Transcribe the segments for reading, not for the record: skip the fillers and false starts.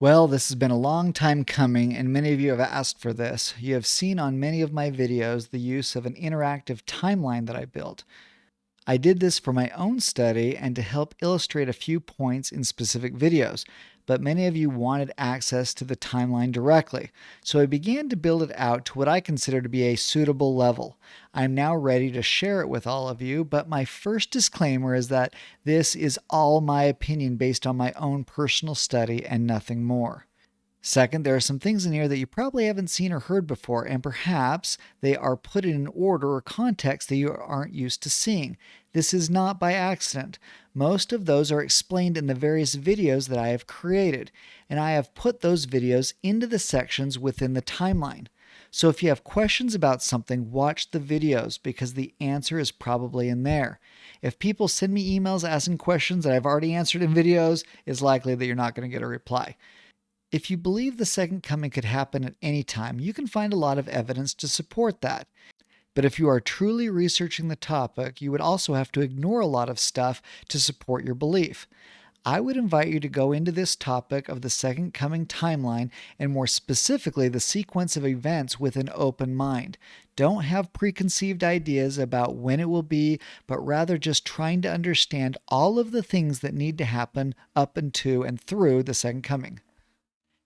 Well, this has been a long time coming, and many of you have asked for this. You have seen on many of my videos the use of an interactive timeline that I built. I did this for my own study and to help illustrate a few points in specific videos, but many of you wanted access to the timeline directly, so I began to build it out to what I consider to be a suitable level. I'm now ready to share it with all of you, but my first disclaimer is that this is all my opinion based on my own personal study and nothing more. Second, there are some things in here that you probably haven't seen or heard before, and perhaps they are put in an order or context that you aren't used to seeing. This is not by accident. Most of those are explained in the various videos that I have created, and I have put those videos into the sections within the timeline. So if you have questions about something, watch the videos because the answer is probably in there. If people send me emails asking questions that I've already answered in videos, it's likely that you're not going to get a reply. If you believe the second coming could happen at any time, you can find a lot of evidence to support that. But if you are truly researching the topic, you would also have to ignore a lot of stuff to support your belief. I would invite you to go into this topic of the second coming timeline and more specifically the sequence of events with an open mind. Don't have preconceived ideas about when it will be, but rather just trying to understand all of the things that need to happen up into and through the second coming.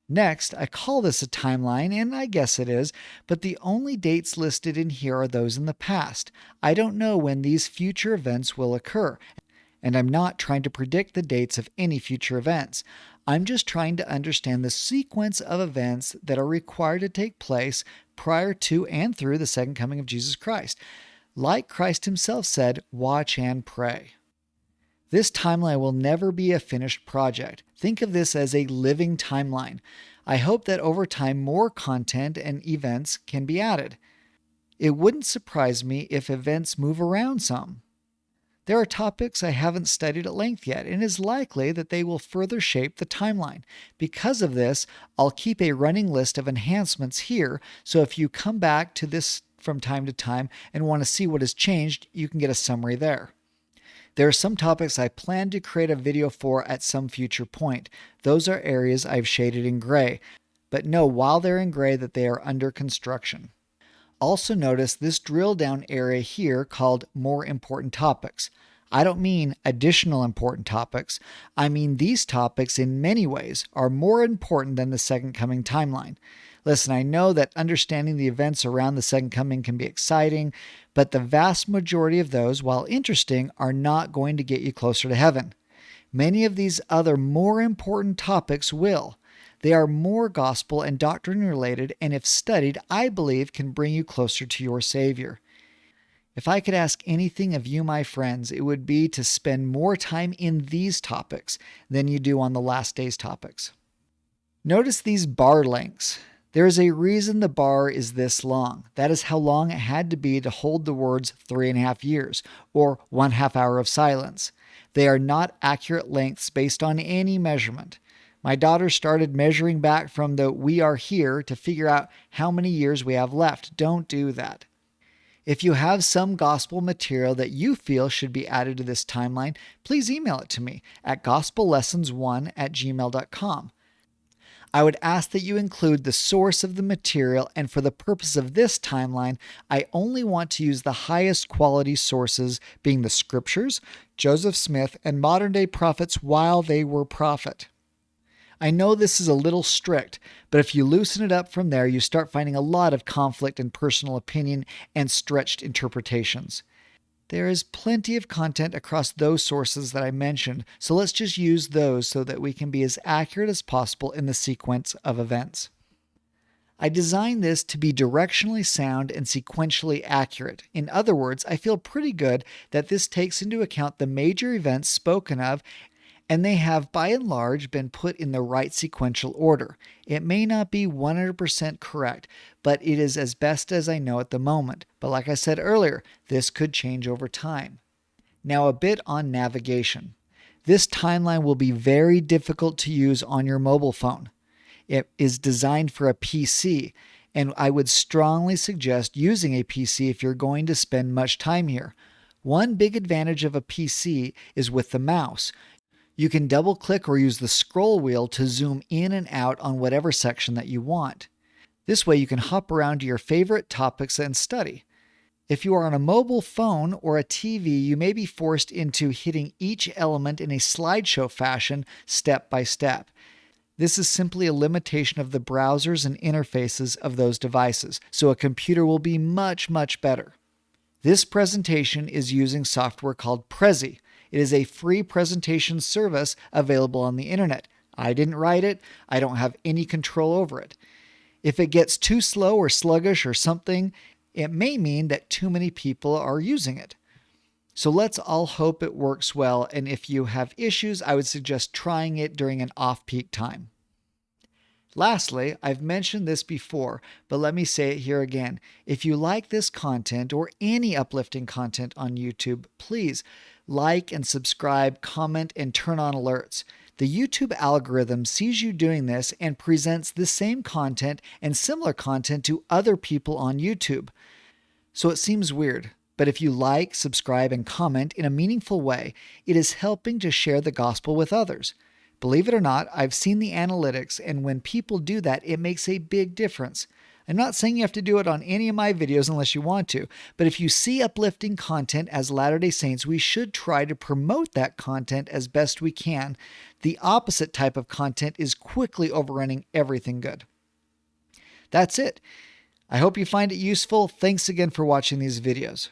Next, I call this a timeline, and I guess it is, but the only dates listed in here are those in the past. I don't know when these future events will occur, and I'm not trying to predict the dates of any future events. I'm just trying to understand the sequence of events that are required to take place prior to and through the second coming of Jesus Christ. Like Christ himself said, watch and pray. This timeline will never be a finished project. Think of this as a living timeline. I hope that over time more content and events can be added. It wouldn't surprise me if events move around some. There are topics I haven't studied at length yet, and it is likely that they will further shape the timeline. Because of this, I'll keep a running list of enhancements here, so if you come back to this from time to time and want to see what has changed, you can get a summary there. There are some topics I plan to create a video for at some future point. Those are areas I've shaded in gray, but know while they're in gray that they are under construction. Also notice this drill down area here called more important topics. I don't mean additional important topics. I mean these topics in many ways are more important than the second coming timeline. Listen, I know that understanding the events around the second coming can be exciting, but the vast majority of those, while interesting, are not going to get you closer to heaven. Many of these other more important topics will. They are more gospel and doctrine related, and if studied, I believe can bring you closer to your Savior. If I could ask anything of you, my friends, it would be to spend more time in these topics than you do on the last day's topics. Notice these bar lengths. There is a reason the bar is this long. That is how long it had to be to hold the words 3.5 years or 1/2 hour of silence. They are not accurate lengths based on any measurement. My daughter started measuring back from the "we are here" to figure out how many years we have left. Don't do that. If you have some gospel material that you feel should be added to this timeline, please email it to me at gospellessons1@gmail.com. I would ask that you include the source of the material, and for the purpose of this timeline, I only want to use the highest quality sources, being the scriptures, Joseph Smith, and modern day prophets while they were prophet. I know this is a little strict, but if you loosen it up from there, you start finding a lot of conflict in personal opinion and stretched interpretations. There is plenty of content across those sources that I mentioned, so let's just use those so that we can be as accurate as possible in the sequence of events. I designed this to be directionally sound and sequentially accurate. In other words, I feel pretty good that this takes into account the major events spoken of, and they have by and large been put in the right sequential order. It may not be 100% correct, but it is as best as I know at the moment. But like I said earlier, this could change over time. Now a bit on navigation. This timeline will be very difficult to use on your mobile phone. It is designed for a PC, and I would strongly suggest using a PC if you're going to spend much time here. One big advantage of a PC is with the mouse. You can double click or use the scroll wheel to zoom in and out on whatever section that you want. This way you can hop around to your favorite topics and study. If you are on a mobile phone or a TV, you may be forced into hitting each element in a slideshow fashion step by step. This is simply a limitation of the browsers and interfaces of those devices, so a computer will be much, much better. This presentation is using software called Prezi. It is a free presentation service available on the internet. I didn't write it. I don't have any control over it. If it gets too slow or sluggish or something, it may mean that too many people are using it. So let's all hope it works well, and if you have issues, I would suggest trying it during an off-peak time. Lastly, I've mentioned this before, but let me say it here again. If you like this content or any uplifting content on YouTube, please like and subscribe, comment, and turn on alerts. The YouTube algorithm sees you doing this and presents the same content and similar content to other people on YouTube. So it seems weird, but if you like, subscribe, and comment in a meaningful way, it is helping to share the gospel with others. Believe it or not, I've seen the analytics, and when people do that, it makes a big difference. I'm not saying you have to do it on any of my videos unless you want to, but if you see uplifting content as Latter-day Saints, we should try to promote that content as best we can. The opposite type of content is quickly overrunning everything good. That's it. I hope you find it useful. Thanks again for watching these videos.